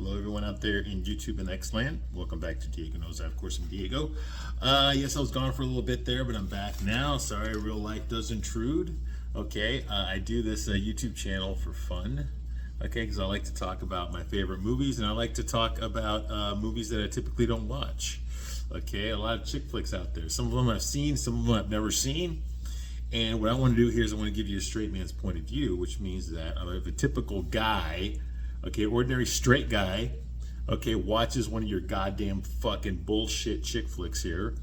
Hello, everyone out there in YouTube and X-Land. Welcome back to Diego Knows That. Of course, I'm Diego. Yes, I was gone for a little bit there, but I'm back now. Sorry, real life does intrude. Okay, I do this YouTube channel for fun. Okay, because I like to talk about my favorite movies, and I like to talk about movies that I typically don't watch. Okay, a lot of chick flicks out there. Some of them I've seen, some of them I've never seen. And what I want to do here is I want to give you a straight man's point of view, which means that if a typical guy, okay, ordinary straight guy, okay, watches one of your goddamn fucking bullshit chick flicks here,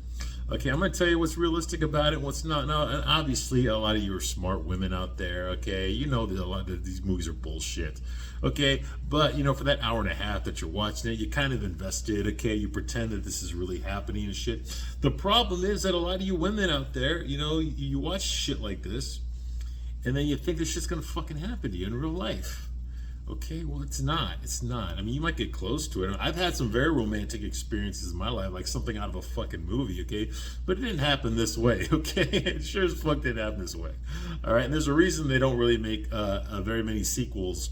okay, I'm going to tell you what's realistic about it and what's not. Now, and obviously, a lot of you are smart women out there, okay? You know that a lot of these movies are bullshit, okay? But, you know, for that hour and a half that you're watching it, you kind of invested, okay? You pretend that this is really happening and shit. The problem is that a lot of you women out there, you know, you watch shit like this, and then you think this shit's going to fucking happen to you in real life. Okay, well, it's not. It's not. I mean, you might get close to it. I've had some very romantic experiences in my life, like something out of a fucking movie, okay? But it didn't happen this way, okay? It sure as fuck didn't happen this way. All right, and there's a reason they don't really make very many sequels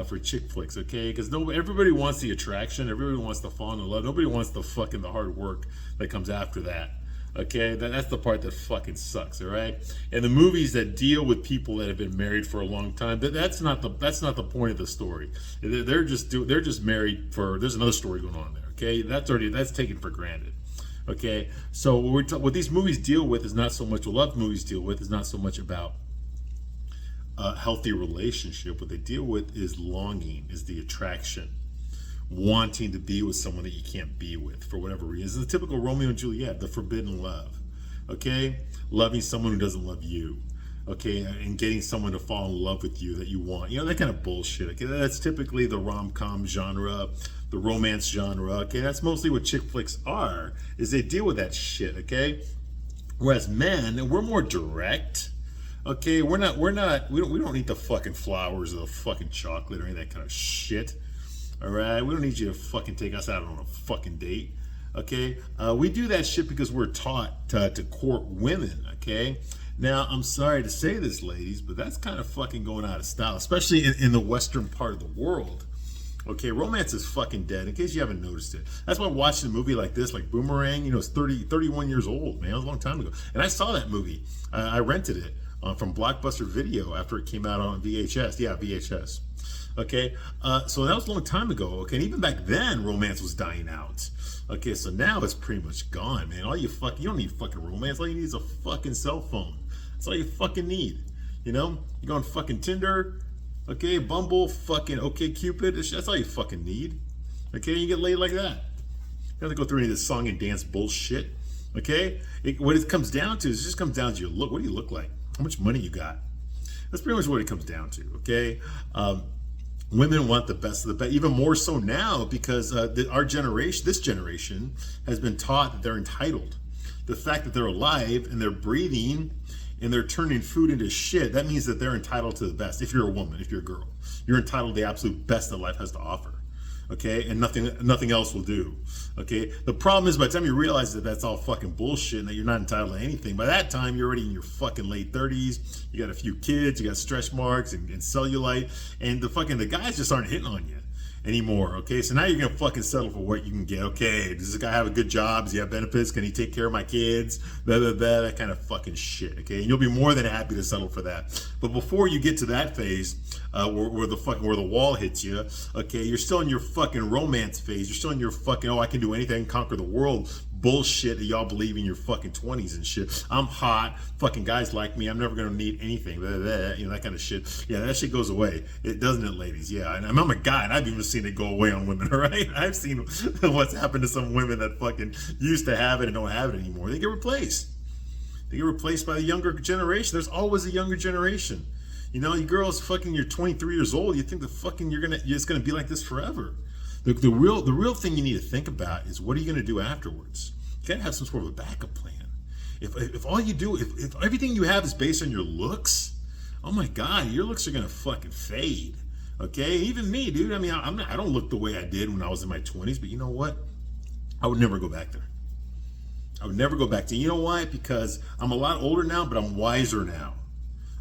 for chick flicks, okay? Because everybody wants the attraction. Everybody wants to fall in love. Nobody wants the hard work that comes after that. Okay, that's the part that fucking sucks, all right? And the movies that deal with people that have been married for a long time, that's not the point of the story. They're just married for. There's another story going on there. Okay, that's taken for granted. Okay, so what these movies deal with is not so much. What love movies deal with is not so much about a healthy relationship. What they deal with is longing, is the attraction. Wanting to be with someone that you can't be with for whatever reason. It's the typical Romeo and Juliet, the forbidden love. Okay? Loving someone who doesn't love you. Okay? And getting someone to fall in love with you that you want. You know, that kind of bullshit. Okay? That's typically the rom-com genre, the romance genre. Okay? That's mostly what chick flicks are, is they deal with that shit. Okay? Whereas men, we're more direct. Okay? We don't need the fucking flowers or the fucking chocolate or any of that kind of shit. All right, we don't need you to fucking take us out on a fucking date, okay? We do that shit because we're taught to court women, okay? Now, I'm sorry to say this, ladies, but that's kind of fucking going out of style, especially in the western part of the world. Okay, romance is fucking dead, in case you haven't noticed it. That's why watching a movie like this, like Boomerang, you know, it's 31 years old, man. It was a long time ago. And I saw that movie. I rented it from Blockbuster Video after it came out on VHS. Yeah, VHS. Okay, so that was a long time ago. Okay, and even back then, romance was dying out. Okay, so now it's pretty much gone, man. You don't need fucking romance. All you need is a fucking cell phone. That's all you fucking need. You know, you go on fucking Tinder, okay, Bumble, fucking OkCupid. That's all you fucking need. Okay, you get laid like that. You don't have to go through any of this song and dance bullshit. Okay, what it comes down to is it just comes down to your look. What do you look like? How much money you got? That's pretty much what it comes down to. Okay. Women want the best of the best, even more so now because this generation has been taught that they're entitled. The fact that they're alive and they're breathing and they're turning food into shit, that means that they're entitled to the best. If you're a woman, if you're a girl, you're entitled to the absolute best that life has to offer. Okay, and nothing else will do. Okay, the problem is by the time you realize that that's all fucking bullshit and that you're not entitled to anything, by that time you're already in your fucking late 30s. You got a few kids, you got stretch marks and cellulite, and the guys just aren't hitting on you anymore. Okay, so now you're gonna fucking settle for what you can get. Okay, does this guy have a good job? Does he have benefits? Can he take care of my kids? That kind of fucking shit. Okay, and you'll be more than happy to settle for that. But before you get to that phase, where the wall hits you, okay, you're still in your fucking romance phase. You're still in your fucking I can do anything, conquer the world bullshit that y'all believe in your fucking 20s and shit. I'm hot, fucking guys like me, I'm never gonna need anything, you know, that kind of shit. Yeah, that shit goes away. It doesn't it, ladies? Yeah, and I'm a guy and I've even seen it go away on women, all right? I've seen what's happened to some women that fucking used to have it and don't have it anymore. They get replaced. They get replaced by the younger generation. There's always a younger generation. You know, you girls fucking, you're 23 years old, you think that fucking you're just gonna be like this forever. The real thing you need to think about is what are you going to do afterwards? You got to have some sort of a backup plan. If all you do, if everything you have is based on your looks, oh my God, your looks are going to fucking fade. Okay, even me, dude. I mean, I don't look the way I did when I was in my 20s, but you know what? I would never go back there. I would never go back to. You know why? Because I'm a lot older now, but I'm wiser now.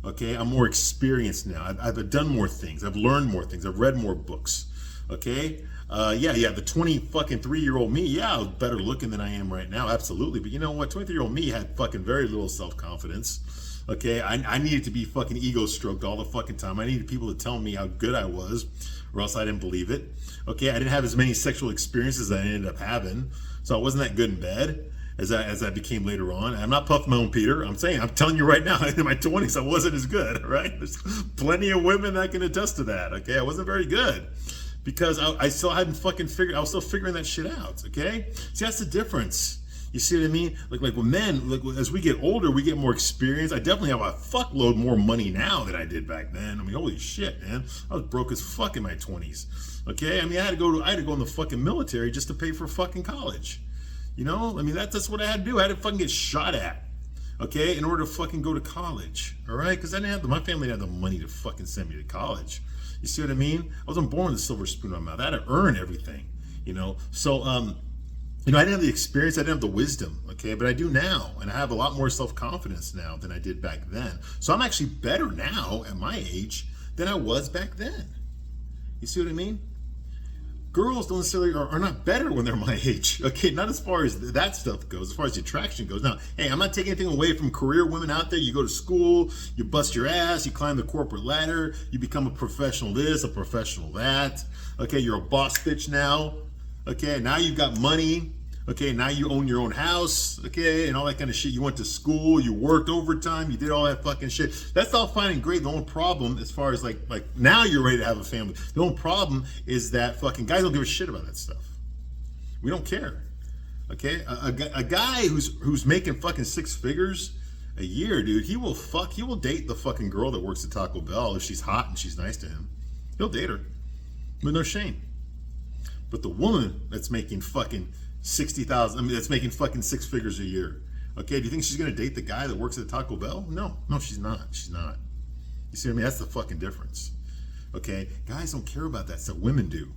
Okay, I'm more experienced now. I've done more things. I've learned more things. I've read more books. Okay. Yeah, the 23-year-old me, yeah, I was better looking than I am right now, absolutely. But you know what? 23-year-old me had fucking very little self-confidence. Okay, I needed to be fucking ego stroked all the fucking time. I needed people to tell me how good I was, or else I didn't believe it. Okay, I didn't have as many sexual experiences as I ended up having, so I wasn't that good in bed as I became later on. I'm not puffing my own Peter. I'm telling you right now, in my 20s, I wasn't as good. Right? There's plenty of women that can attest to that. Okay, I wasn't very good. Because I still hadn't fucking figured, I was still figuring that shit out, okay? See, that's the difference. You see what I mean? Like with men, like as we get older, we get more experience. I definitely have a fuckload more money now than I did back then. I mean, holy shit, man. I was broke as fuck in my 20s, okay? I mean, I had to go in the fucking military just to pay for fucking college. You know? I mean, that's what I had to do. I had to fucking get shot at, okay, in order to fucking go to college, all right? Because my family didn't have the money to fucking send me to college. You see what I mean? I wasn't born with a silver spoon in my mouth. I had to earn everything, you know? So, I didn't have the experience, I didn't have the wisdom, okay? But I do now, and I have a lot more self-confidence now than I did back then. So I'm actually better now at my age than I was back then. You see what I mean? Girls don't necessarily are not better when they're my age, okay? Not as far as that stuff goes, as far as the attraction goes. Now, hey, I'm not taking anything away from career women out there. You go to school, you bust your ass, you climb the corporate ladder, you become a professional this, a professional that. Okay, you're a boss bitch now. Okay, now you've got money. Okay, now you own your own house, okay, and all that kind of shit. You went to school, you worked overtime, you did all that fucking shit. That's all fine and great. The only problem, as far as like now you're ready to have a family. The only problem is that fucking guys don't give a shit about that stuff. We don't care, okay? A guy who's making fucking 6 figures a year, dude, he will date the fucking girl that works at Taco Bell if she's hot and she's nice to him. He'll date her with no shame. But the woman that's making fucking 60,000, I mean, that's making fucking 6 figures a year. Okay, do you think she's gonna date the guy that works at Taco Bell? No, she's not. She's not. You see what I mean? That's the fucking difference. Okay, guys don't care about that stuff. Women do.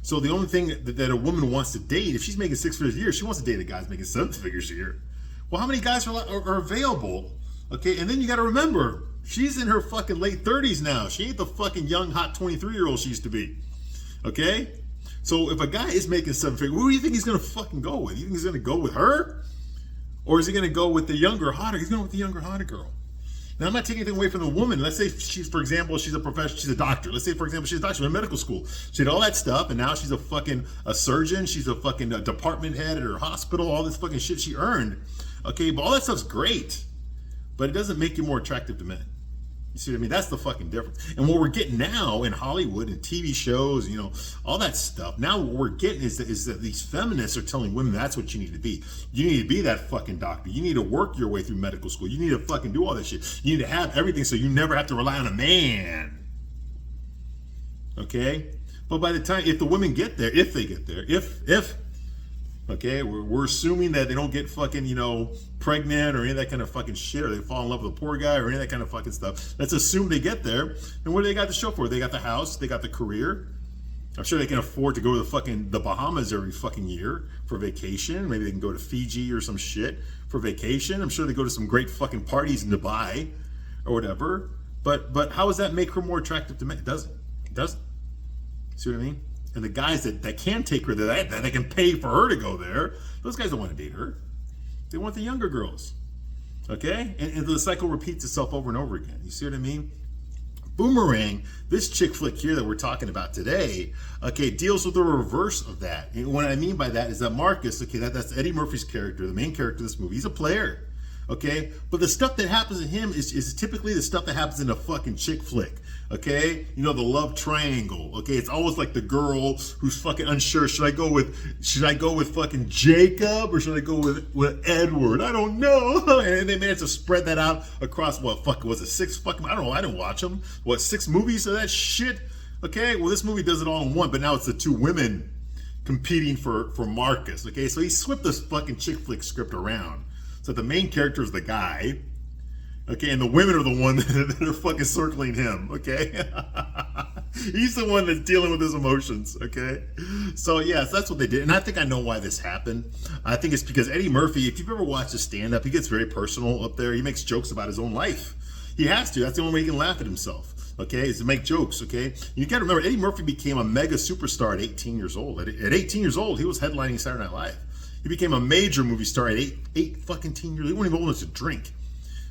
So the only thing that a woman wants to date, if she's making 6 figures a year, she wants to date a guy that's making 7 figures a year. Well, how many guys are available? Okay, and then you got to remember, she's in her fucking late 30s now. She ain't the fucking young, hot 23-year-old she used to be. Okay. So if a guy is making 7 figures, who do you think he's gonna fucking go with? You think he's gonna go with her? Or is he gonna go with the younger, hotter? He's going with the younger, hotter girl. Now, I'm not taking anything away from the woman. Let's say for example, she's a professional, she's a doctor. Let's say, for example, she's a doctor in medical school. She did all that stuff, and now she's a surgeon. She's a fucking department head at her hospital, all this fucking shit she earned. Okay, but all that stuff's great, but it doesn't make you more attractive to men. You see what I mean? That's the fucking difference. And what we're getting now in Hollywood and TV shows, you know, all that stuff. Now what we're getting is that these feminists are telling women that's what you need to be. You need to be that fucking doctor. You need to work your way through medical school. You need to fucking do all that shit. You need to have everything so you never have to rely on a man. Okay? But by the time, if the women get there, if they get there, okay, we're assuming that they don't get fucking, you know, pregnant or any of that kind of fucking shit, or they fall in love with a poor guy or any of that kind of fucking stuff. Let's assume they get there. And what do they got to show for it? They got the house, they got the career. I'm sure they can afford to go to the Bahamas every fucking year for vacation. Maybe they can go to Fiji or some shit for vacation. I'm sure they go to some great fucking parties in Dubai or whatever. But how does that make her more attractive to men? It doesn't. It doesn't. See what I mean? And the guys that can take her there, that they can pay for her to go there, those guys don't want to date her. They want the younger girls. Okay? And the cycle repeats itself over and over again. You see what I mean? Boomerang, this chick flick here that we're talking about today, okay, deals with the reverse of that. And what I mean by that is that Marcus, okay, that's Eddie Murphy's character, the main character of this movie. He's a player. Okay? But the stuff that happens to him is typically the stuff that happens in a fucking chick flick. Okay? You know, the love triangle. Okay? It's always like the girl who's fucking unsure. Should I go with fucking Jacob or should I go with Edward? I don't know. And they managed to spread that out across was it 6 fucking, I don't know, I didn't watch them. 6 movies of that shit? Okay? Well, this movie does it all in one, but now it's the 2 women competing for Marcus. Okay? So he swept this fucking chick flick script around. So the main character is the guy, okay, and the women are the one that are fucking circling him, okay? He's the one that's dealing with his emotions, okay? So yes, that's what they did, and I think I know why this happened. I think it's because Eddie Murphy, if you've ever watched his stand-up, he gets very personal up there. He makes jokes about his own life. He has to. That's the only way he can laugh at himself. Okay, is to make jokes. Okay, you got to remember Eddie Murphy became a mega superstar at 18 years old. At 18 years old, he was headlining Saturday Night Live. He became a major movie star at eight fucking teen years. He wasn't even old enough to drink.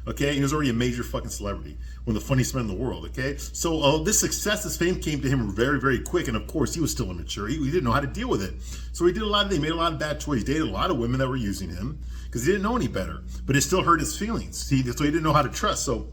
Okay, he was already a major fucking celebrity, one of the funniest men in the world. Okay, so this success, this fame came to him very, very quick, and of course he was still immature. He didn't know how to deal with it, so he did he made a lot of bad choices. He dated a lot of women that were using him because he didn't know any better, but it still hurt his feelings. So he didn't know how to trust. So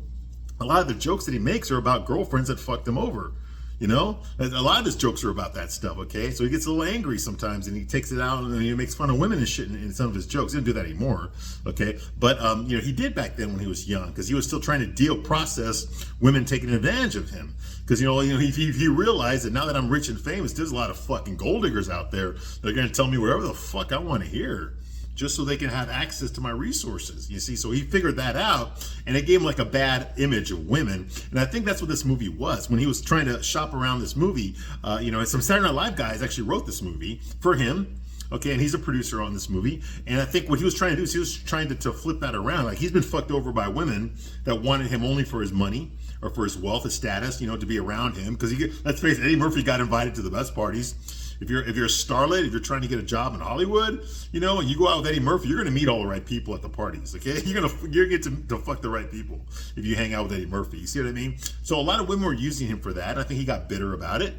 a lot of the jokes that he makes are about girlfriends that fucked him over. You know, a lot of his jokes are about that stuff, okay? So he gets a little angry sometimes and he takes it out and he makes fun of women and shit in some of his jokes. He doesn't do that anymore, okay? But, he did back then when he was young because he was still trying to process women taking advantage of him. Because, he realized that now that I'm rich and famous, there's a lot of fucking gold diggers out there that are going to tell me whatever the fuck I want to hear, just so they can have access to my resources, you see. So he figured that out, and it gave him like a bad image of women. And I think that's what this movie was. When he was trying to shop around this movie, some Saturday Night Live guys actually wrote this movie for him, okay, and he's a producer on this movie. And I think what he was trying to do is he was trying to flip that around. Like, he's been fucked over by women that wanted him only for his money or for his wealth, his status, to be around him. Because let's face it, Eddie Murphy got invited to the best parties. If you're a starlet, if you're trying to get a job in Hollywood, and you go out with Eddie Murphy, you're gonna meet all the right people at the parties, okay? You're gonna get to fuck the right people if you hang out with Eddie Murphy. You see what I mean? So a lot of women were using him for that. I think he got bitter about it.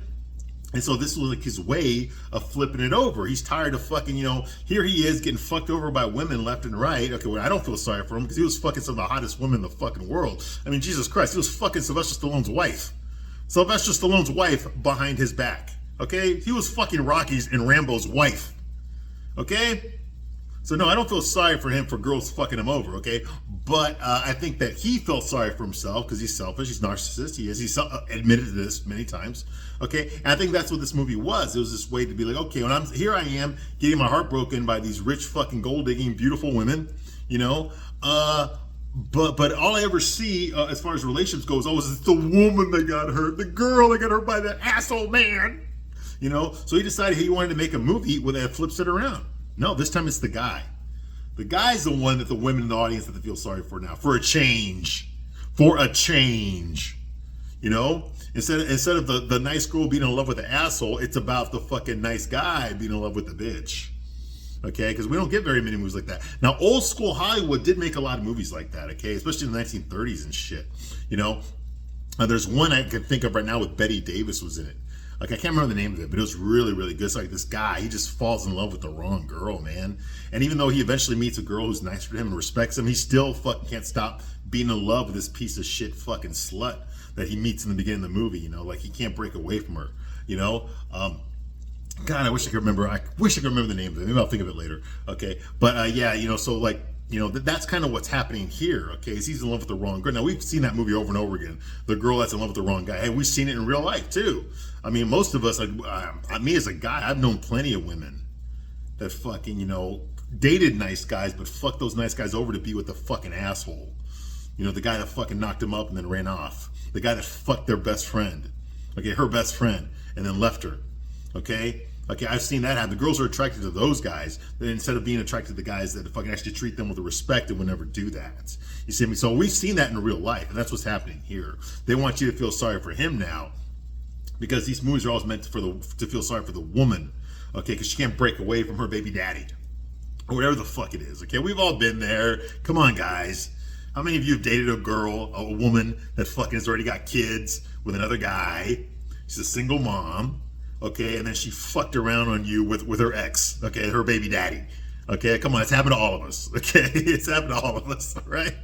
And so this was like his way of flipping it over. He's tired of fucking, here he is getting fucked over by women left and right. Okay, well, I don't feel sorry for him because he was fucking some of the hottest women in the fucking world. I mean, Jesus Christ, he was fucking Sylvester Stallone's wife. Sylvester Stallone's wife behind his back. Okay, he was fucking Rocky's and Rambo's wife. Okay, so no, I don't feel sorry for him for girls fucking him over. Okay, but I think that he felt sorry for himself because he's selfish, he's narcissist, he's admitted to this many times. Okay, and I think that's what this movie was. It was this way to be like, okay, when here I am getting my heart broken by these rich fucking gold digging beautiful women, But all I ever see as far as relationships goes, is the woman that got hurt, the girl that got hurt by that asshole man. So he decided he wanted to make a movie where that flips it around. No, this time it's the guy. The guy's the one that the women in the audience have to feel sorry for now. For a change. Instead of the nice girl being in love with the asshole, it's about the fucking nice guy being in love with the bitch. Okay, because we don't get very many movies like that. Now, old school Hollywood did make a lot of movies like that, okay, especially in the 1930s and shit. There's one I can think of right now with Bette Davis was in it. Like, I can't remember the name of it, but it was really, really good. It's like this guy, he just falls in love with the wrong girl, man. And even though he eventually meets a girl who's nicer to him and respects him, he still fucking can't stop being in love with this piece of shit fucking slut that he meets in the beginning of the movie, like he can't break away from her, God, I wish I could remember. I wish I could remember the name of it. Maybe I'll think of it later. Okay, but so like, that's kind of what's happening here. Okay, is he's in love with the wrong girl. Now we've seen that movie over and over again. The girl that's in love with the wrong guy. Hey, we've seen it in real life too. I mean, most of us, like me as a guy, I've known plenty of women that fucking dated nice guys, but fucked those nice guys over to be with the fucking asshole. The guy that fucking knocked him up and then ran off. The guy that fucked their best friend. Okay, her best friend, and then left her. Okay, I've seen that happen. The girls are attracted to those guys instead of being attracted to the guys that fucking actually treat them with respect and would never do that. You see me? So we've seen that in real life, and that's what's happening here. They want you to feel sorry for him now because these movies are always meant to feel sorry for the woman, okay, because she can't break away from her baby daddy or whatever the fuck it is. Okay, we've all been there. Come on, guys. How many of you have dated a girl, a woman that fucking has already got kids with another guy? She's a single mom. Okay, and then she fucked around on you with her ex, okay, her baby daddy. Okay, come on, it's happened to all of us. Okay, it's happened to all of us, all right?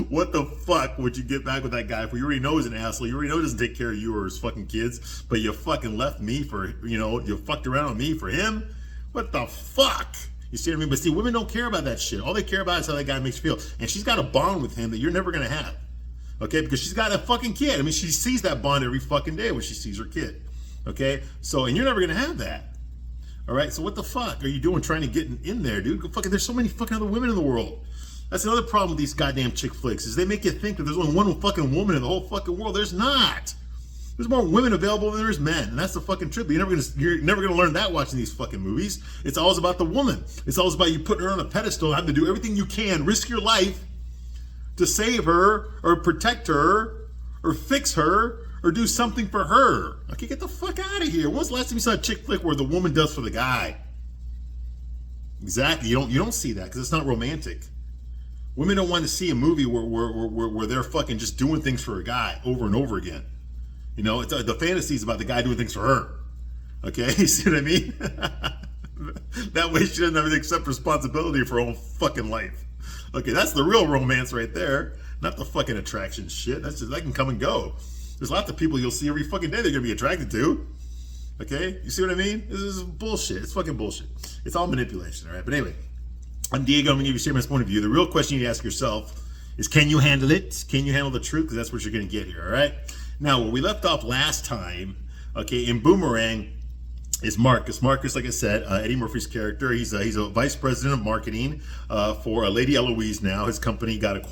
What the fuck would you get back with that guy for? You already know he's an asshole. You already know he doesn't take care of you or his fucking kids, but you fucking left me for, you fucked around on me for him? What the fuck? You see what I mean? But see, women don't care about that shit. All they care about is how that guy makes you feel. And she's got a bond with him that you're never going to have. Okay, because she's got a fucking kid. I mean, she sees that bond every fucking day when she sees her kid. Okay, so, and you're never gonna have that. All right, so what the fuck are you doing trying to get in there, dude? Fucking, there's so many fucking other women in the world. That's another problem with these goddamn chick flicks, is they make you think that there's only one fucking woman in the whole fucking world. There's not. There's more women available than there's men, and that's the fucking truth. But you're never gonna learn that watching these fucking movies. It's always about the woman. It's always about you putting her on a pedestal, having to do everything you can, risk your life to save her or protect her or fix her or do something for her. Okay, get the fuck out of here. When was the last time you saw a chick flick where the woman does for the guy? Exactly. You don't see that because it's not romantic. Women don't want to see a movie where they're fucking just doing things for a guy over and over again. You know, the fantasy is about the guy doing things for her. Okay, you see what I mean? That way she doesn't have to accept responsibility for her own fucking life. Okay, that's the real romance right there. Not the fucking attraction shit. That can come and go. There's lots of people you'll see every fucking day they're gonna be attracted to. Okay, you see what I mean? This is bullshit. It's fucking bullshit. It's all manipulation, all right? But anyway, I'm Diego. I'm gonna give you Shaman's point of view. The real question you ask yourself is, can you handle it? Can you handle the truth? Because that's what you're gonna get here, all right? Now, where we left off last time, okay, in Boomerang, is Marcus. Marcus, like I said, Eddie Murphy's character. He's a vice president of marketing for Lady Eloise now. His company got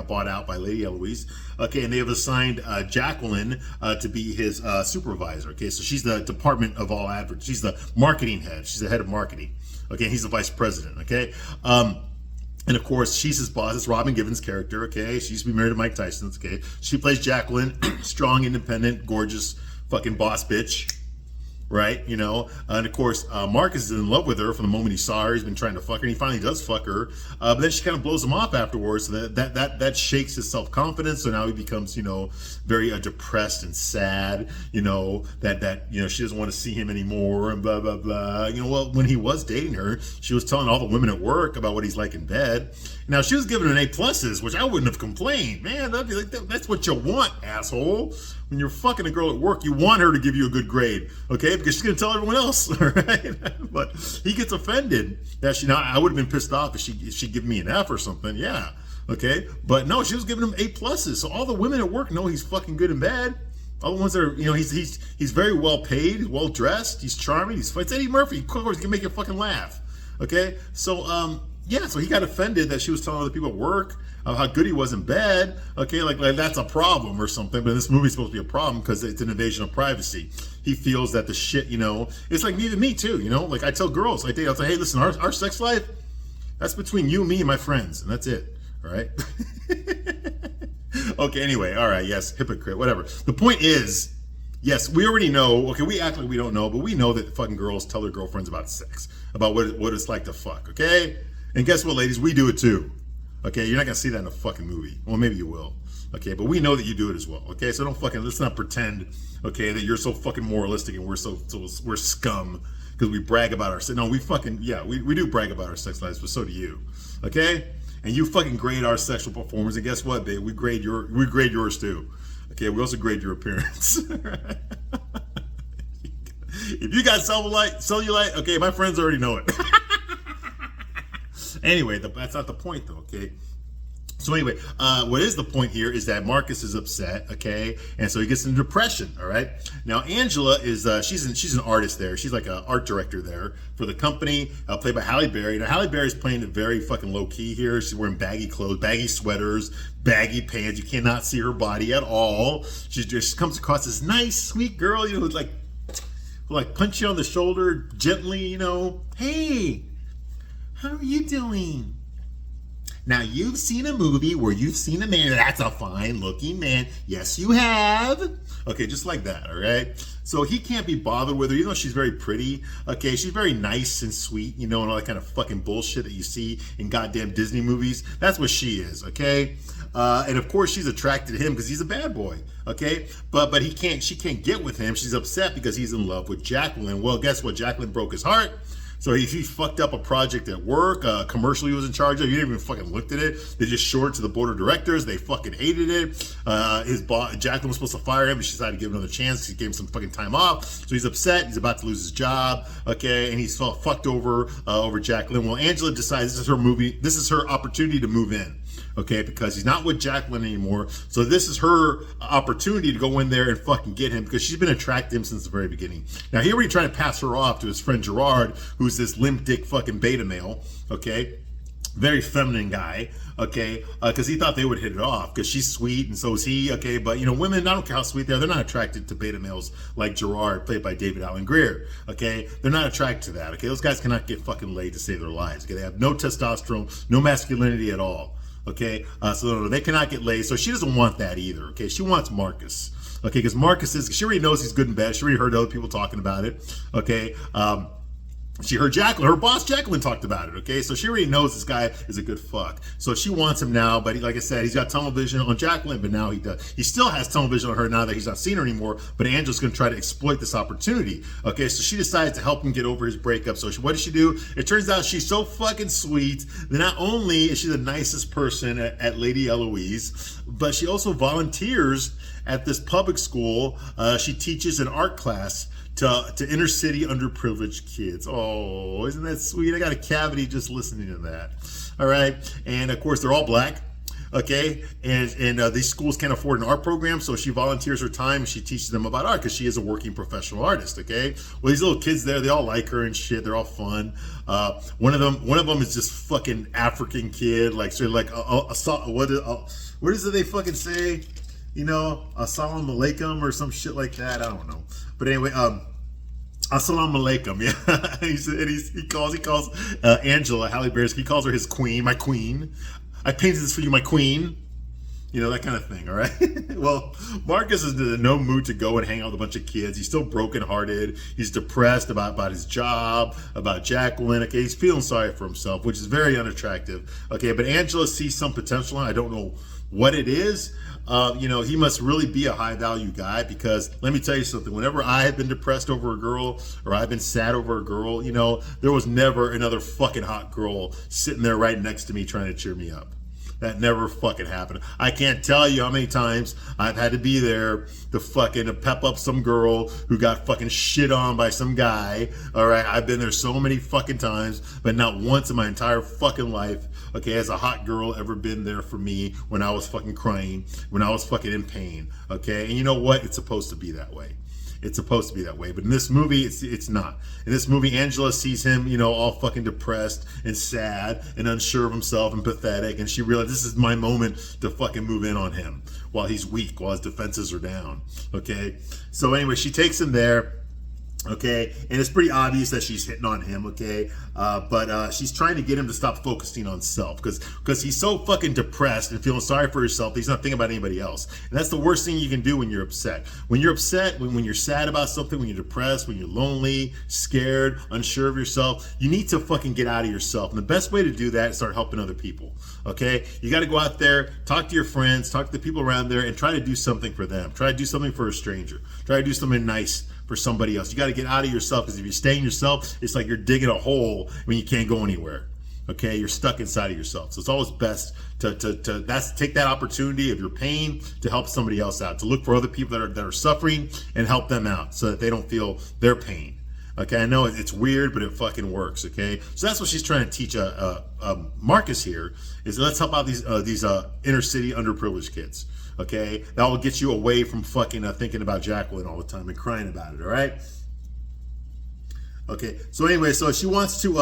bought out by Lady Eloise. Okay, and they have assigned Jacqueline to be his supervisor. Okay, so she's the department of all adverts. She's the marketing head. She's the head of marketing. Okay, he's the vice president. Okay. And of course, she's his boss. It's Robin Givens' character. Okay, she used to be married to Mike Tyson. Okay, she plays Jacqueline, strong, independent, gorgeous, fucking boss bitch. Right, you know, and of course, Marcus is in love with her from the moment he saw her. He's been trying to fuck her, and he finally does fuck her. But then she kind of blows him off afterwards. So that shakes his self-confidence. So now he becomes, you know, very depressed and sad. You know that you know she doesn't want to see him anymore, and blah blah blah. You know, well, when he was dating her, she was telling all the women at work about what he's like in bed. Now she was giving an A+, which I wouldn't have complained. Man, that'd be like that's what you want, asshole. When you're fucking a girl at work, you want her to give you a good grade, okay? Because she's gonna tell everyone else, right? But he gets offended that I would have been pissed off if she'd give me an F or something, yeah, okay? But no, she was giving him A+. So all the women at work know he's fucking good in bed. All the ones that are, you know, he's very well paid, he's well dressed, he's charming, it's Eddie Murphy. Of course, he can make you fucking laugh, okay? So yeah, so he got offended that she was telling other people at work how good he was in bed. Okay, like that's a problem or something. But this movie's supposed to be a problem because it's an invasion of privacy. He feels that the shit, you know, it's like me too. You know, like I tell girls, I'll say, hey, listen, our sex life, that's between you, me, and my friends, and that's it. All right. Okay. Anyway, all right. Yes, hypocrite. Whatever. The point is, yes, we already know. Okay, we act like we don't know, but we know that fucking girls tell their girlfriends about sex, about what it's like to fuck. Okay. And guess what, ladies? We do it too. Okay, you're not gonna see that in a fucking movie. Well, maybe you will. Okay, but we know that you do it as well. Okay, so let's not pretend, okay, that you're so fucking moralistic and we're scum because we brag about our sex. No, we do brag about our sex lives, but so do you. Okay, and you fucking grade our sexual performance, and guess what, babe? We grade yours too. Okay, we also grade your appearance. If you got cellulite, okay, my friends already know it. Anyway, that's not the point, though, okay? So anyway, what is the point here is that Marcus is upset, okay? And so he gets into depression, all right? Now, Angela is, she's an artist there. She's like an art director there for the company, played by Halle Berry. Now, Halle Berry's playing it very fucking low-key here. She's wearing baggy clothes, baggy sweaters, baggy pants. You cannot see her body at all. She just comes across as nice, sweet girl, you know, who's like punch you on the shoulder gently, you know, hey, how are you doing? Now, you've seen a movie where you've seen a man, that's a fine-looking man. Yes, you have. Okay, just like that, all right? So he can't be bothered with her, even though she's very pretty. Okay, she's very nice and sweet, you know, and all that kind of fucking bullshit that you see in goddamn Disney movies. That's what she is, okay? And of course, she's attracted to him because he's a bad boy, okay? But she can't get with him. She's upset because he's in love with Jacqueline. Well, guess what? Jacqueline broke his heart. So he fucked up a project at work, a commercial he was in charge of. He didn't even fucking looked at it. They just showed it to the board of directors. They fucking hated it. His boss, Jacqueline, was supposed to fire him, but she decided to give him another chance. He gave him some fucking time off. So he's upset. He's about to lose his job. Okay, and he's fucked over Jacqueline. Well, Angela decides this is her movie. This is her opportunity to move in. Okay, because he's not with Jacqueline anymore. So this is her opportunity to go in there and fucking get him because she's been attracted to him since the very beginning. Now here we're trying to pass her off to his friend Gerard, who's this limp dick fucking beta male. Okay, very feminine guy. Okay, because he thought they would hit it off because she's sweet and so is he. Okay, but you know, women, I don't care how sweet they are, they're not attracted to beta males like Gerard, played by David Alan Grier. Okay, they're not attracted to that. Okay, those guys cannot get fucking laid to save their lives. Okay, they have no testosterone, no masculinity at all. Okay, so they cannot get laid. So she doesn't want that either. Okay, she wants Marcus. Okay, because Marcus she already knows he's good in bed. She already heard other people talking about it. Okay, she heard Jacqueline, her boss Jacqueline talked about it, okay? So she already knows this guy is a good fuck. So she wants him now, but like I said, he's got tunnel vision on Jacqueline, but now he does. He still has tunnel vision on her now that he's not seen her anymore, but Angela's gonna try to exploit this opportunity, okay? So she decides to help him get over his breakup. So what does she do? It turns out she's so fucking sweet that not only is she the nicest person at Lady Eloise, but she also volunteers at this public school. She teaches an art class to inner city underprivileged kids. Oh, isn't that sweet? I got a cavity just listening to that. All right, and of course they're all black. Okay, and these schools can't afford an art program, so she volunteers her time and she teaches them about art because she is a working professional artist. Okay, well these little kids there, they all like her and shit. They're all fun. One of them is just fucking African kid, like so like what is it they fucking say? You know, Assalamu alaikum or some shit like that. I don't know. But anyway, Assalamu alaikum. Yeah, he calls Angela Halle Berry. He calls her his queen, my queen. I painted this for you, my queen. You know, that kind of thing. All right. Well, Marcus is in no mood to go and hang out with a bunch of kids. He's still brokenhearted. He's depressed about his job, about Jacqueline. Okay, he's feeling sorry for himself, which is very unattractive. Okay, but Angela sees some potential, and I don't know what it is. You know, he must really be a high value guy, because let me tell you something, whenever I have been depressed over a girl or I've been sad over a girl, you know, there was never another fucking hot girl sitting there right next to me trying to cheer me up. That never fucking happened. I can't tell you how many times I've had to be there to pep up some girl who got fucking shit on by some guy. All right, I've been there so many fucking times, but not once in my entire fucking life, okay, has a hot girl ever been there for me when I was fucking crying, when I was fucking in pain. Okay, and you know what? It's supposed to be that way. It's supposed to be that way, but in this movie, it's not. In this movie, Angela sees him, you know, all fucking depressed and sad and unsure of himself and pathetic, and she realizes this is my moment to fucking move in on him while he's weak, while his defenses are down. Okay, so anyway, she takes him there. Okay, and it's pretty obvious that she's hitting on him, okay, but she's trying to get him to stop focusing on self, because he's so fucking depressed and feeling sorry for himself, he's not thinking about anybody else. And that's the worst thing you can do when you're upset. When you're upset, when you're sad about something, when you're depressed, when you're lonely, scared, unsure of yourself, you need to fucking get out of yourself. And the best way to do that is start helping other people, okay? You got to go out there, talk to your friends, talk to the people around there, and try to do something for them. Try to do something for a stranger. Try to do something nice for somebody else. You got to get out of yourself, because if you stay in yourself, it's like you're digging a hole when you can't go anywhere. Okay, you're stuck inside of yourself. So it's always best to take that opportunity of your pain to help somebody else out, to look for other people that are suffering and help them out so that they don't feel their pain. Okay, I know it's weird, but it fucking works. Okay, so that's what she's trying to teach Marcus here, is let's help out these inner city underprivileged kids. Okay, that will get you away from fucking thinking about Jacqueline all the time and crying about it. All right. Okay. So anyway, so she wants to.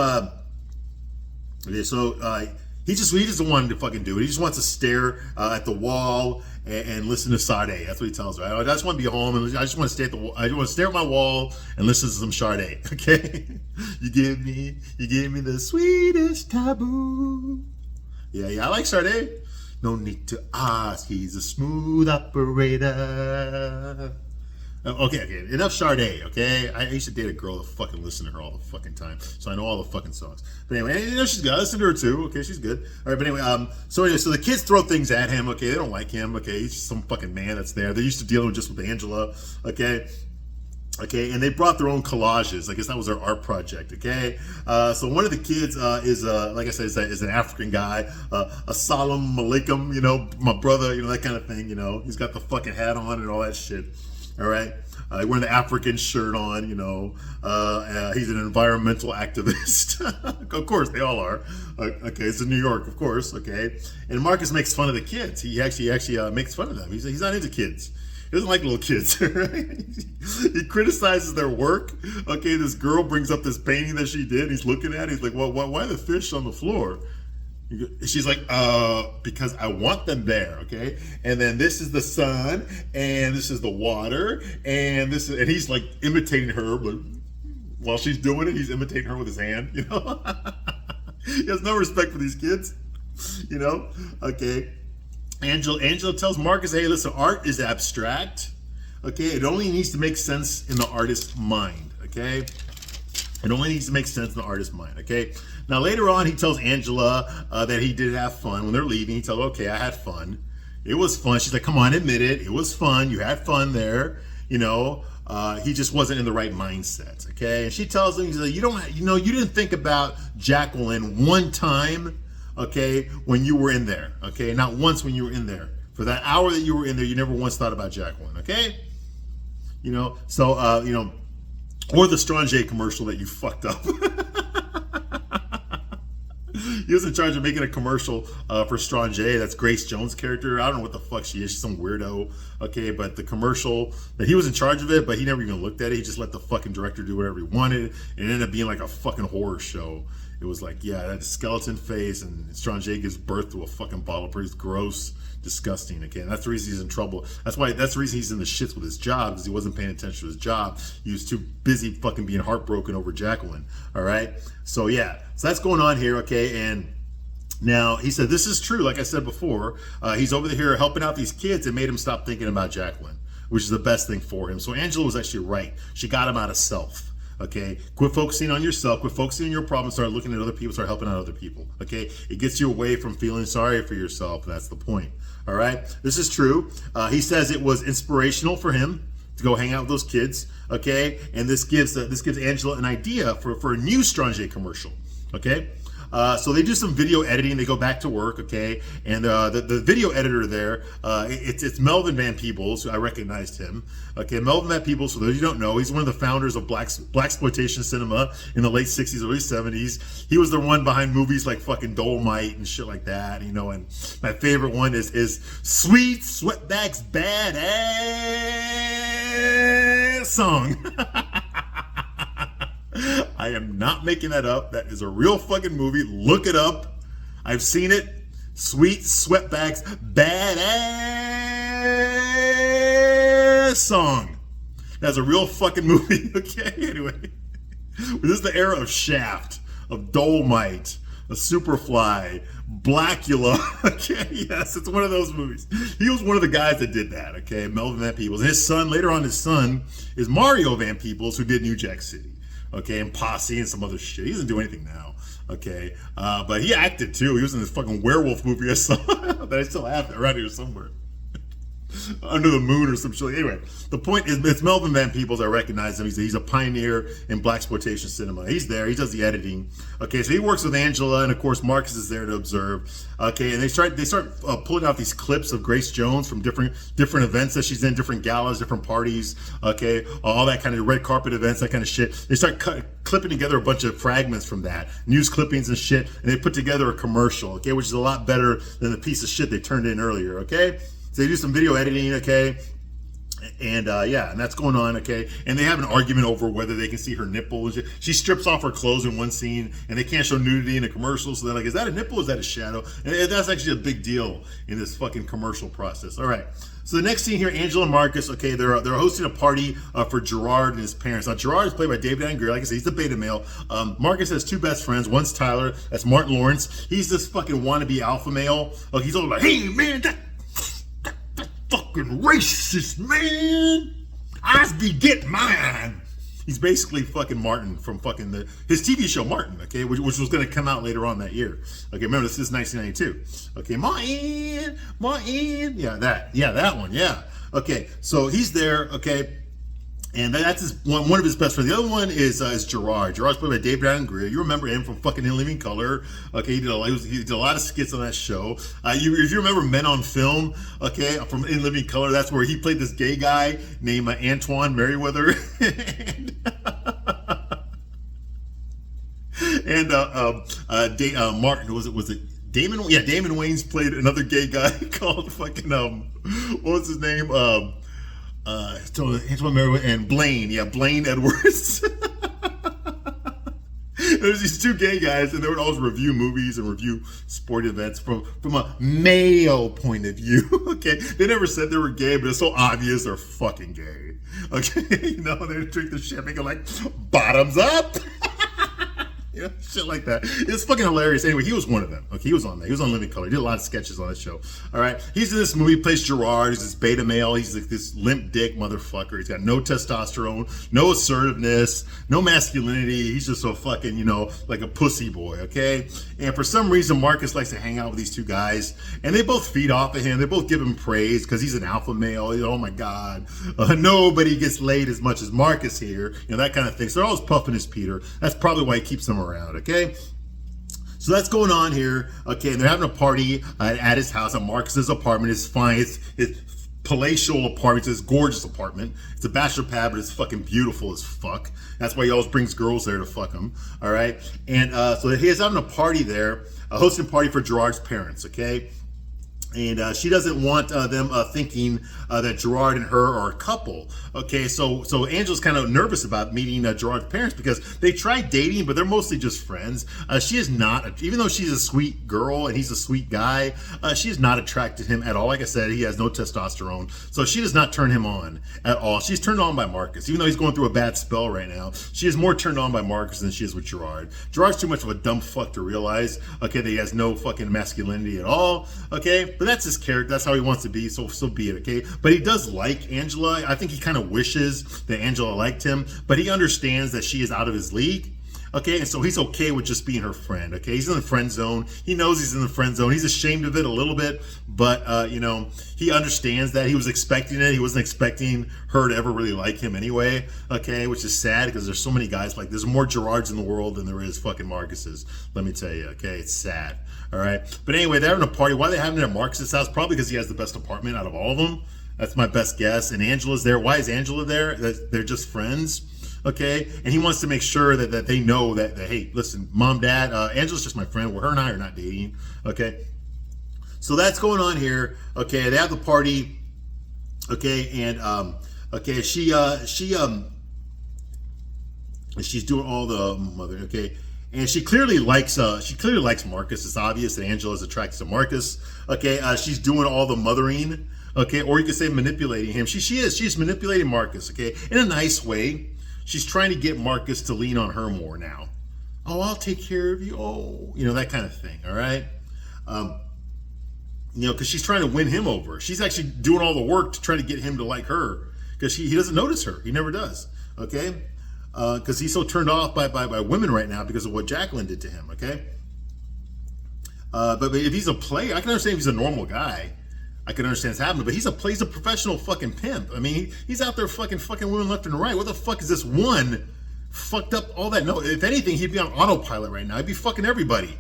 Okay. So he doesn't want to fucking do it. He just wants to stare at the wall and listen to Sade. That's what he tells her. I just want to be home and I just want to stay at the. I just want to stare at my wall and listen to some Sade. Okay. You gave me the sweetest taboo. Yeah. I like Sade. No need to ask, he's a smooth operator. Okay, enough Sade, okay? I used to date a girl that fucking listened to her all the fucking time, so I know all the fucking songs. But anyway, you know, she's good. I listen to her too, okay? She's good. All right, but anyway, so the kids throw things at him, okay? They don't like him, okay? He's just some fucking man that's there. They're used to dealing just with Angela, okay? Okay, and they brought their own collages. I guess that was their art project. Okay, so one of the kids is, like I said, is an African guy, Assalamu alaikum, you know, my brother, you know, that kind of thing. You know, he's got the fucking hat on and all that shit. All right, wearing the African shirt on. You know, he's an environmental activist. Of course, they all are. Okay, it's in New York, of course. Okay, and Marcus makes fun of the kids. He actually makes fun of them. He's not into kids. He doesn't like little kids. Right? He criticizes their work. Okay, this girl brings up this painting that she did. He's looking at it. He's like, well, why are the fish on the floor? She's like, because I want them there. Okay, and then this is the sun, and this is the water, and and he's like imitating her, but while she's doing it, he's imitating her with his hand. You know, he has no respect for these kids. You know? Okay. Angela tells Marcus, hey, listen, art is abstract. Okay, it only needs to make sense in the artist's mind. Okay, it only needs to make sense in the artist's mind. Okay, now later on, he tells Angela that he did have fun when they're leaving. He tells her, okay, I had fun. It was fun. She's like, come on, admit it. It was fun. You had fun there. You know, he just wasn't in the right mindset. Okay, and she tells him, he's like, you didn't think about Jacqueline one time. Okay, when you were in there. Okay, not once when you were in there. For that hour that you were in there, you never once thought about Jacqueline. Okay. You know, so, you know, or the Strange commercial that you fucked up. He was in charge of making a commercial for Strange. That's Grace Jones' character. I don't know what the fuck she is. She's some weirdo. Okay, but the commercial, that he was in charge of it, but he never even looked at it. He just let the fucking director do whatever he wanted. And it ended up being like a fucking horror show. It was like, yeah, that skeleton face, and Strange gives birth to a fucking bottle of pretty gross, disgusting. Okay, and that's the reason he's in trouble. That's the reason he's in the shits with his job, because he wasn't paying attention to his job. He was too busy fucking being heartbroken over Jacqueline. All right, so yeah, so that's going on here. Okay, and now he said this is true. Like I said before, he's over here helping out these kids. It made him stop thinking about Jacqueline, which is the best thing for him. So Angela was actually right. She got him out of self. Okay, quit focusing on yourself, quit focusing on your problems, start looking at other people, start helping out other people. Okay, it gets you away from feeling sorry for yourself. That's the point. All right, this is true. He says it was inspirational for him to go hang out with those kids. Okay, and this gives Angela an idea for a new Strange commercial. Okay. So they do some video editing. They go back to work, okay? And the video editor there, it's Melvin Van Peebles. I recognized him. Okay, Melvin Van Peebles, for those you don't know, he's one of the founders of blaxploitation cinema in the late 60s, early 70s. He was the one behind movies like fucking Dolomite and shit like that, you know. And my favorite one is Sweet Sweatback's Badass Song. I am not making that up. That is a real fucking movie. Look it up. I've seen it. Sweet Sweatback's Badass Song. That's a real fucking movie. Okay, anyway. This is the era of Shaft, of Dolomite, of Superfly, Blackula. Okay, yes, it's one of those movies. He was one of the guys that did that, okay? Melvin Van Peebles. And his son, later on, his son is Mario Van Peebles, who did New Jack City. Okay, and Posse and some other shit. He doesn't do anything now. Okay, but he acted too. He was in this fucking werewolf movie I saw that I still have around here somewhere. Under the Moon or some shit. Anyway, the point is, it's Melvin Van Peebles. I recognize him. He's a pioneer in blaxploitation cinema. He's there. He does the editing. Okay, so he works with Angela, and of course Marcus is there to observe. Okay, and they start pulling out these clips of Grace Jones from different events that she's in, different galas, different parties. Okay, all that kind of red carpet events, that kind of shit. They start clipping together a bunch of fragments from that, news clippings and shit, and they put together a commercial. Okay, which is a lot better than the piece of shit they turned in earlier. Okay. So they do some video editing, okay, and yeah, and that's going on, okay, and they have an argument over whether they can see her nipple. She strips off her clothes in one scene, and they can't show nudity in a commercial, so they're like, is that a nipple or is that a shadow? And that's actually a big deal in this fucking commercial process. All right, so the next scene here, Angela and Marcus, okay, they're hosting a party for Gerard and his parents. Now, Gerard is played by David Allen Greer. Like I said, he's the beta male. Marcus has two best friends. One's Tyler, that's Martin Lawrence. He's this fucking wannabe alpha male. Like, he's all like, hey, man, that fucking racist, man. I be getting mine. He's basically fucking Martin from fucking his TV show Martin, okay, which was going to come out later on that year. Okay, remember this is 1992. Okay, Martin, yeah, that one, yeah. Okay, so he's there, okay. And that's one of his best friends. The other one is Gerard. Gerard's played by David Allen Greer. You remember him from fucking In Living Color. Okay, he did a lot of skits on that show. If you remember Men on Film, okay, from In Living Color, that's where he played this gay guy named Antoine Merriweather. and Martin, was it Damon? Yeah, Damon Wayans played another gay guy called fucking what was his name? Antoine Merriweather and Blaine. Yeah, Blaine Edwards. There's these two gay guys, and they would always review movies and review sport events from a male point of view. Okay, they never said they were gay, but it's so obvious they're fucking gay. Okay, you know, they drink the champagne, go like bottoms up. You know, shit like that. It's fucking hilarious. Anyway, he was one of them. Okay, he was on there. He was on Living Color. He did a lot of sketches on that show. All right, he's in this movie. He plays Gerard. He's this beta male. He's like this limp dick motherfucker. He's got no testosterone, no assertiveness, no masculinity. He's just so fucking, you know, like a pussy boy. Okay, and for some reason, Marcus likes to hang out with these two guys, and they both feed off of him. They both give him praise because he's an alpha male. You know, oh my god, nobody gets laid as much as Marcus here. You know, that kind of thing. So they're always puffing his Peter. That's probably why he keeps them around, okay? So that's going on here, okay? And they're having a party at his house, at Marcus's apartment. It's fine. It's his palatial apartment. It's his gorgeous apartment. It's a bachelor pad, but it's fucking beautiful as fuck. That's why he always brings girls there to fuck him, all right? And so he is having a party there, a hosting party for Gerard's parents, okay? And she doesn't want them thinking that Gerard and her are a couple. Okay, so Angela's kind of nervous about meeting Gerard's parents because they tried dating, but they're mostly just friends. She is not, even though she's a sweet girl and he's a sweet guy, she is not attracted to him at all. Like I said, he has no testosterone, so she does not turn him on at all. She's turned on by Marcus, even though he's going through a bad spell right now. She is more turned on by Marcus than she is with Gerard. Gerard's too much of a dumb fuck to realize, okay, that he has no fucking masculinity at all. Okay. But that's his character. That's how he wants to be. So be it. Okay. But he does like Angela. I think he kind of wishes that Angela liked him, but he understands that she is out of his league. Okay. And so he's okay with just being her friend. Okay. He's in the friend zone. He knows he's in the friend zone. He's ashamed of it a little bit, but, you know, he understands that. He was expecting it. He wasn't expecting her to ever really like him anyway. Okay. Which is sad because there's so many guys like, there's more Gerards in the world than there is fucking Marcuses. Let me tell you. Okay. It's sad. All right. But anyway, they're having a party. Why are they having it at Marcus's house? Probably because he has the best apartment out of all of them. That's my best guess. And Angela's there. Why is Angela there? They're just friends. Okay. And he wants to make sure that they know that, hey, listen, mom, dad, Angela's just my friend. Her and I are not dating. Okay. So that's going on here. Okay. They have the party. Okay. And, okay. She's doing all the mother. Okay. And she clearly likes Marcus. It's obvious that Angela's attracted to Marcus. Okay, she's doing all the mothering. Okay, or you could say manipulating him. She's manipulating Marcus. Okay, in a nice way. She's trying to get Marcus to lean on her more now. Oh, I'll take care of you. Oh, you know, that kind of thing. All right. You know, because she's trying to win him over. She's actually doing all the work to try to get him to like her because he doesn't notice her. He never does. Okay. Because he's so turned off by women right now because of what Jacqueline did to him, okay? But if he's a player, I can understand if he's a normal guy. I can understand it's happening, but he's a professional fucking pimp. I mean, he's out there fucking women left and right. What the fuck is this one fucked up all that? No, if anything, he'd be on autopilot right now. He'd be fucking everybody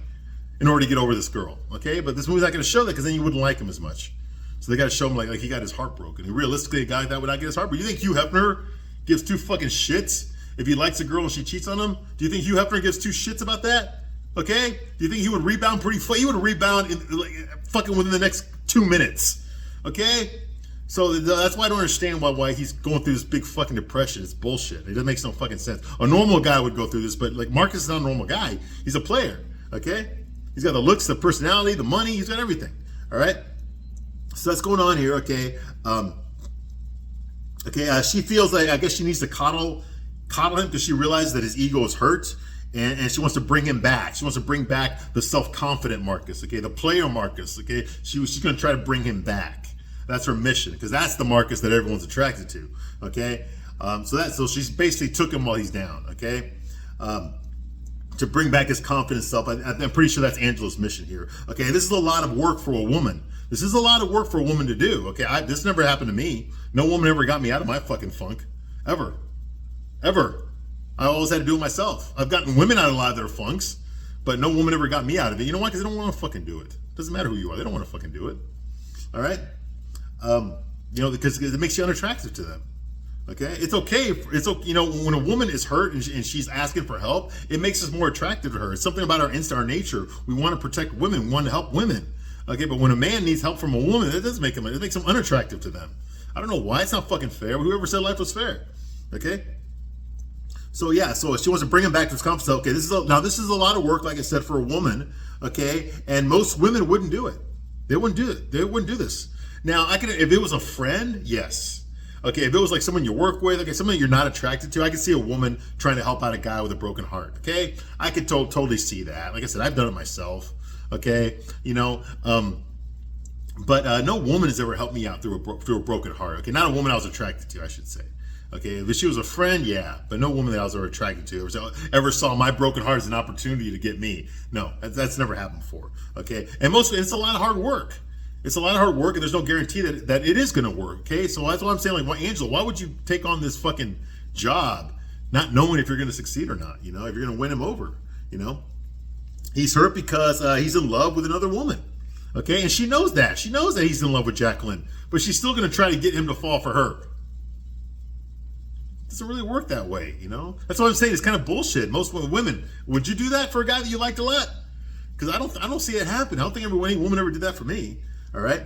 in order to get over this girl, okay? But this movie's not going to show that because then you wouldn't like him as much. So they got to show him like he got his heart broken. And realistically, a guy like that would not get his heart broken. You think Hugh Hefner gives two fucking shits if he likes a girl and she cheats on him? Do you think Hugh Hefner gives two shits about that? Okay? Do you think he would rebound pretty fast? He would rebound fucking within the next 2 minutes. Okay? So that's why I don't understand why he's going through this big fucking depression. It's bullshit. It doesn't make no fucking sense. A normal guy would go through this, but like Marcus is not a normal guy. He's a player. Okay? He's got the looks, the personality, the money. He's got everything. All right? So that's going on here. Okay? She feels like, I guess she needs to coddle him because she realizes that his ego is hurt and she wants to bring him back. She wants to bring back the self-confident Marcus, okay, the player Marcus, okay. She's going to try to bring him back. That's her mission because that's the Marcus that everyone's attracted to, okay. So she's basically took him while he's down, okay, to bring back his confident self. I'm pretty sure that's Angela's mission here, okay. This is a lot of work for a woman. This is a lot of work for a woman to do, okay. This never happened to me. No woman ever got me out of my fucking funk, ever. I always had to do it myself. I've gotten women out of a lot of their funks, but no woman ever got me out of it. You know why? Because they don't want to fucking do it. Doesn't matter who you are. They don't want to fucking do it. All right? You know, because it makes you unattractive to them. Okay? It's okay. You know, when a woman is hurt and she's asking for help, it makes us more attractive to her. It's something about our instinct, our nature. We want to protect women. We want to help women. Okay? But when a man needs help from a woman, it makes him unattractive to them. I don't know why. It's not fucking fair. Whoever said life was fair. Okay? So yeah, so she wants to bring him back to his confidence. Okay, this is a lot of work, like I said, for a woman. Okay, and most women wouldn't do it. They wouldn't do it. They wouldn't do this. Now, if it was a friend, yes. Okay, if it was like someone you work with, okay, someone you're not attracted to, I could see a woman trying to help out a guy with a broken heart. Okay, I could totally see that. Like I said, I've done it myself. Okay, but no woman has ever helped me out through a broken heart. Okay, not a woman I was attracted to, I should say. Okay, if she was a friend, yeah, but no woman that I was ever attracted to ever saw my broken heart as an opportunity to get me. No, that's never happened before. Okay, and mostly it's a lot of hard work. It's a lot of hard work, and there's no guarantee that it is going to work. Okay, so that's why I'm saying, like, well, Angela, why would you take on this fucking job, not knowing if you're going to succeed or not? You know, if you're going to win him over. You know, he's hurt because he's in love with another woman. Okay, and she knows that. She knows that he's in love with Jacqueline, but she's still going to try to get him to fall for her. It doesn't really work that way, you know? That's what I'm saying. It's kind of bullshit. Most women, would you do that for a guy that you liked a lot? Because I don't see it happen. I don't think any woman ever did that for me. All right.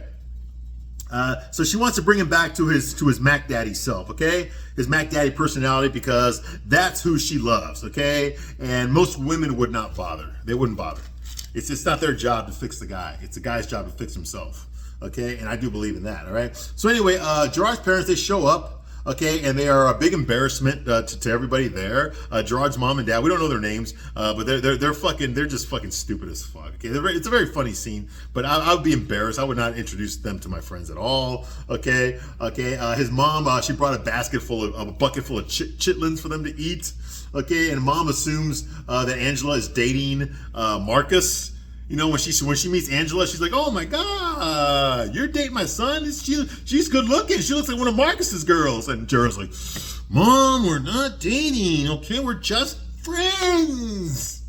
So she wants to bring him back to his Mac Daddy self, okay? His Mac Daddy personality, because that's who she loves, okay? And most women would not bother. They wouldn't bother. It's not their job to fix the guy. It's the guy's job to fix himself, okay? And I do believe in that, all right? So anyway, Gerard's parents, they show up, okay, and they are a big embarrassment to everybody there. Gerard's mom and dad, we don't know their names, but they're just fucking stupid as fuck. Okay, it's a very funny scene, but I would be embarrassed. I would not introduce them to my friends at all. Okay. His mom, she brought a bucket full of chitlins for them to eat. Okay, and mom assumes that Angela is dating Marcus. You know, when she meets Angela, she's like, "Oh my God, you're dating my son? She's good looking. She looks like one of Marcus's girls." And Gerald's like, "Mom, we're not dating. Okay, we're just friends."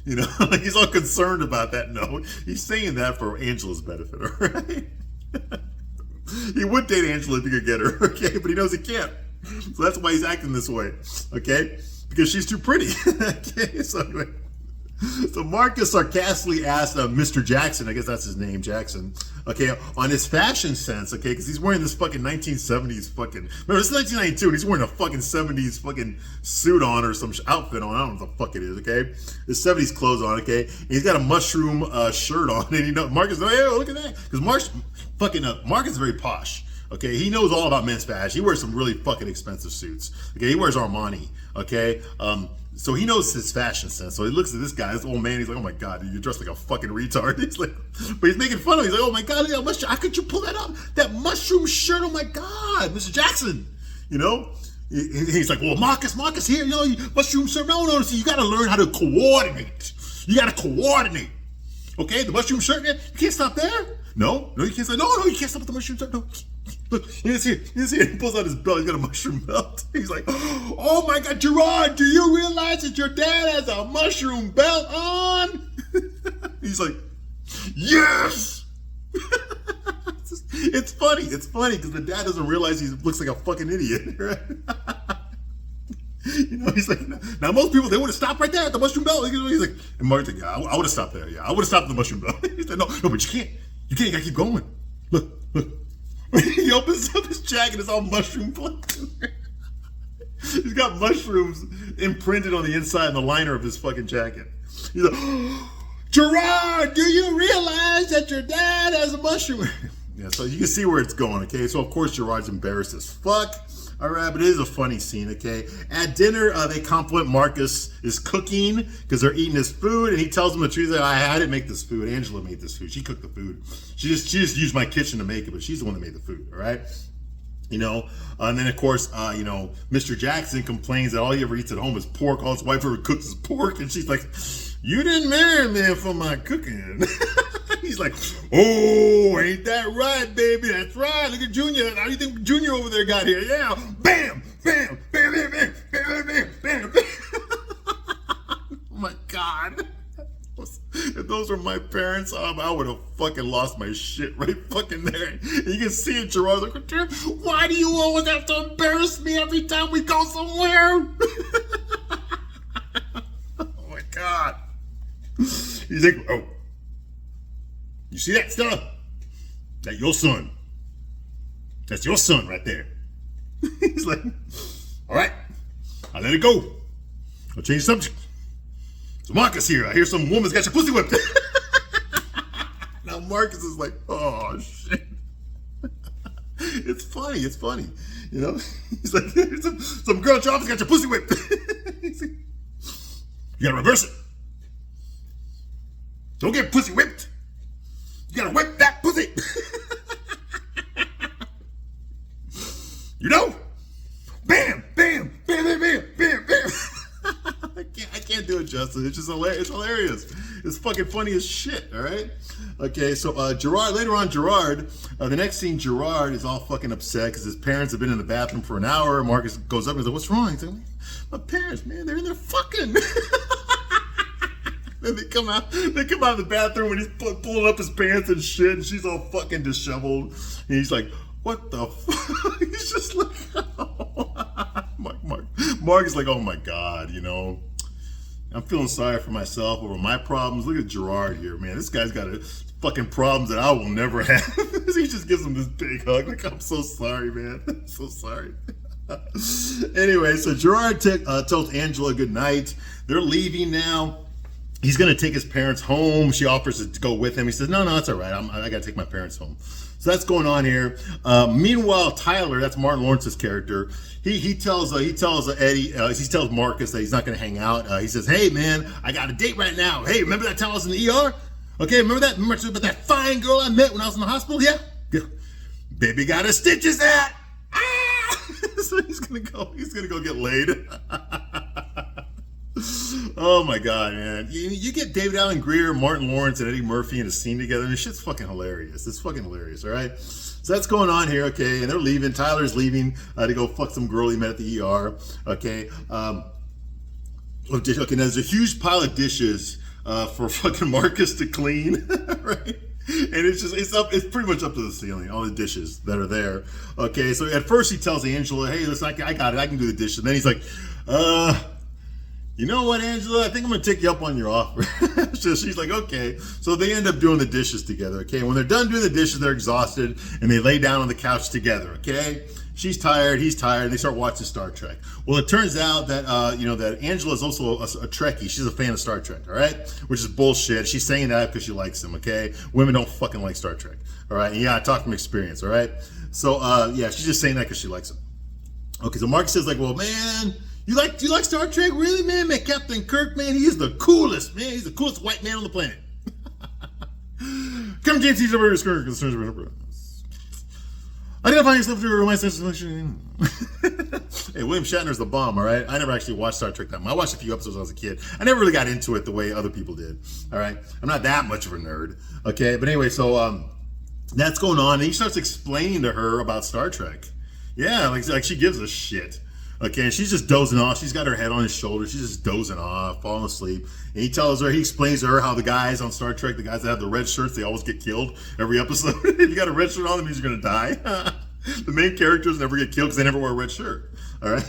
You know, he's all concerned about that. No, he's saying that for Angela's benefit, all right? He would date Angela if he could get her, okay? But he knows he can't. So that's why he's acting this way, okay? Because she's too pretty, okay? So anyway. So Marcus sarcastically asked Mr. Jackson, I guess that's his name, Jackson, okay, on his fashion sense, okay, because he's wearing this fucking 1970s fucking, remember, it's 1992, and he's wearing a fucking 70s fucking suit on or some outfit on, I don't know what the fuck it is, okay, his 70s clothes on, okay, and he's got a mushroom shirt on, and Marcus, hey, look at that, because Marcus is very posh. Okay, he knows all about men's fashion. He wears some really fucking expensive suits. Okay, he wears Armani. Okay, so he knows his fashion sense. So he looks at this guy, this old man. He's like, "Oh my God, dude, you're dressed like a fucking retard." He's like, but he's making fun of him. He's like, "Oh my God, that mushroom! How could you pull that up? That mushroom shirt! Oh my God, Mr. Jackson!" You know. He's like, "Well, Marcus, here, you know, mushroom shirt. No. See, you got to learn how to coordinate. You got to coordinate. Okay, the mushroom shirt. You can't stop there. No, you can't say no. You can't stop with the mushroom shirt. No." Look, you see it. He pulls out his belt. He's got a mushroom belt. He's like, "Oh my God, Gerard, do you realize that your dad has a mushroom belt on?" He's like, "Yes." It's funny because the dad doesn't realize he looks like a fucking idiot, right? You know, he's like, now most people, they would have stopped right there at the mushroom belt. He's like, and Mark's like, "Yeah, I would have stopped there. Yeah, I would have stopped at the mushroom belt." He's like, no, but you can't. You gotta keep going. Look. He opens up his jacket, it's all mushroom plates. He's got mushrooms imprinted on the inside and the liner of his fucking jacket. He's like, "Gerard, do you realize that your dad has a mushroom?" Yeah, so you can see where it's going, okay? So of course Gerard's embarrassed as fuck. All right, but it is a funny scene, okay? At dinner, they compliment Marcus' cooking because they're eating his food, and he tells them the truth that I didn't make this food. Angela made this food. She cooked the food. She just used my kitchen to make it, but she's the one that made the food, all right? You know, and then of course, Mr. Jackson complains that all he ever eats at home is pork. All his wife ever cooks is pork, and she's like, "You didn't marry me for my cooking." He's like, "Oh, ain't that right, baby? That's right. Look at Junior. How do you think Junior over there got here? Yeah, bam, bam, bam, bam, bam, bam, bam, bam, bam." Oh my God. If those were my parents, I would have fucking lost my shit right fucking there. And you can see it, Gerard's like, "Why do you always have to embarrass me every time we go somewhere?" Oh my God. He's like, "Oh, you see that stuff? That's your son. That's your son right there." He's like, "All right, I'll let it go. I'll change the subject. So Marcus here, I hear some woman's got your pussy whipped." Now Marcus is like, "Oh shit." It's funny. It's funny. You know, he's like, some girl at your office got your pussy whipped. He's like, you gotta reverse it. Don't get pussy whipped. You gotta whip that pussy. You know? Bam, bam, bam, bam, bam, bam, bam. I can't do it justice. It's just hilarious. It's hilarious. It's fucking funny as shit, all right? Okay, so Gerard, later on, the next scene, Gerard is all fucking upset because his parents have been in the bathroom for an hour. Marcus goes up and says, what's wrong? He's like, my parents, man, they're in there fucking. Then they come out of the bathroom and he's pulling up his pants and shit, and she's all fucking disheveled. And he's like, what the fuck? He's just like, Mark is like, oh my God, you know, I'm feeling sorry for myself over my problems. Look at Gerard here, man. This guy's got fucking problems that I will never have. He just gives him this big hug. Like, I'm so sorry, man. I'm so sorry. Anyway, so Gerard tells Angela good night. They're leaving now. He's going to take his parents home. She offers to go with him. He says, no, it's all right. I got to take my parents home. So that's going on here. Meanwhile, Tyler, that's Martin Lawrence's character, he tells Eddie, he tells Marcus that he's not going to hang out. He says, hey, man, I got a date right now. Hey, remember that time I was in the ER? Okay, remember that? Remember about that fine girl I met when I was in the hospital? Yeah? Baby got her stitches at. Ah! So he's going to go get laid. Oh my God, man. You get David Allen Greer, Martin Lawrence, and Eddie Murphy in a scene together, and this shit's fucking hilarious. It's fucking hilarious, all right? So that's going on here, okay? And they're leaving. Tyler's leaving to go fuck some girl he met at the ER, okay? Okay, now there's a huge pile of dishes for fucking Marcus to clean, right? And it's pretty much up to the ceiling, all the dishes that are there. Okay, so at first he tells Angela, hey, listen, I got it, I can do the dishes. And then he's like, you know what, Angela? I think I'm going to take you up on your offer. So she's like, okay. So they end up doing the dishes together, okay? When they're done doing the dishes, they're exhausted, and they lay down on the couch together, okay? She's tired, he's tired, and they start watching Star Trek. Well, it turns out that, that Angela is also a Trekkie. She's a fan of Star Trek, all right? Which is bullshit. She's saying that because she likes him, okay? Women don't fucking like Star Trek, all right? And yeah, I talk from experience, all right? So, yeah, she's just saying that because she likes him. Okay, so Marcus says, like, well, man, you like Star Trek? Really, man? Man, Captain Kirk, man, he is the coolest, man. He's the coolest white man on the planet. Come, James, he's over his Kirk. Identify yourself through my sense of selection. Hey, William Shatner's the bomb, all right? I never actually watched Star Trek that much. I watched a few episodes when I was a kid. I never really got into it the way other people did, all right? I'm not that much of a nerd, okay? But anyway, so that's going on, and he starts explaining to her about Star Trek. Yeah, like she gives a shit. Okay, and she's just dozing off. She's got her head on his shoulder. She's just dozing off, falling asleep. And he explains to her how the guys on Star Trek, the guys that have the red shirts, they always get killed every episode. If you got a red shirt on, that means you're going to die. The main characters never get killed because they never wear a red shirt. All right?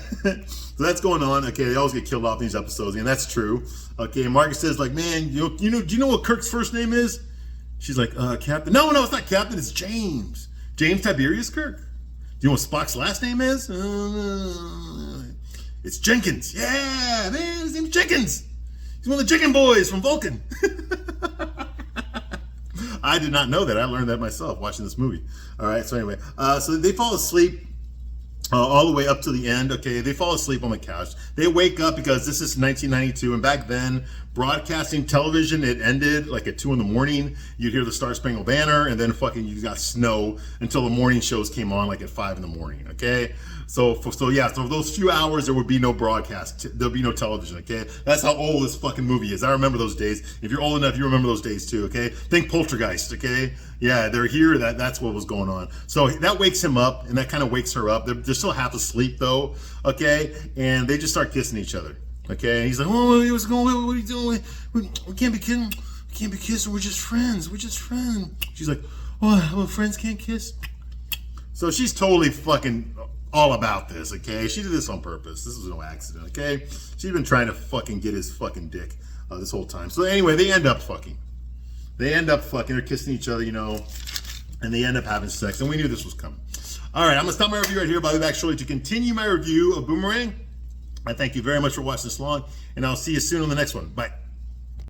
So that's going on. Okay, they always get killed off in these episodes, and that's true. Okay, and Marcus says, like, man, do you know what Kirk's first name is? She's like, Captain. No, it's not Captain. It's James. James Tiberius Kirk. Do you know what Spock's last name is? It's Jenkins. Yeah, man, his name's Jenkins. He's one of the Jenkins boys from Vulcan. I did not know that. I learned that myself watching this movie. All right, so anyway, so they fall asleep all the way up to the end. Okay, they fall asleep on the couch. They wake up because this is 1992, and back then, broadcasting television, it ended like at 2 a.m. You'd hear the Star Spangled Banner, and then fucking you got snow until the morning shows came on like at 5 a.m. Okay, so those few hours there would be no broadcast. There'll be no television. Okay, that's how old this fucking movie is. I remember those days. If you're old enough, you remember those days too. Okay, think Poltergeist. Okay, yeah, they're here. That's what was going on. So that wakes him up, and that kind of wakes her up. They're still half asleep though. Okay, and they just start kissing each other. Okay, and he's like, oh, what's going on? What are you doing? We can't be kidding. We can't be kissing. We're just friends. We're just friends. She's like, well, friends can't kiss. So she's totally fucking all about this, okay? She did this on purpose. This was no accident, okay? She's been trying to fucking get his fucking dick this whole time. So anyway, they end up fucking. They're kissing each other, and they end up having sex. And we knew this was coming. All right, I'm going to stop my review right here. But I'll be back shortly to continue my review of Boomerang. I thank you very much for watching this long, and I'll see you soon on the next one. Bye.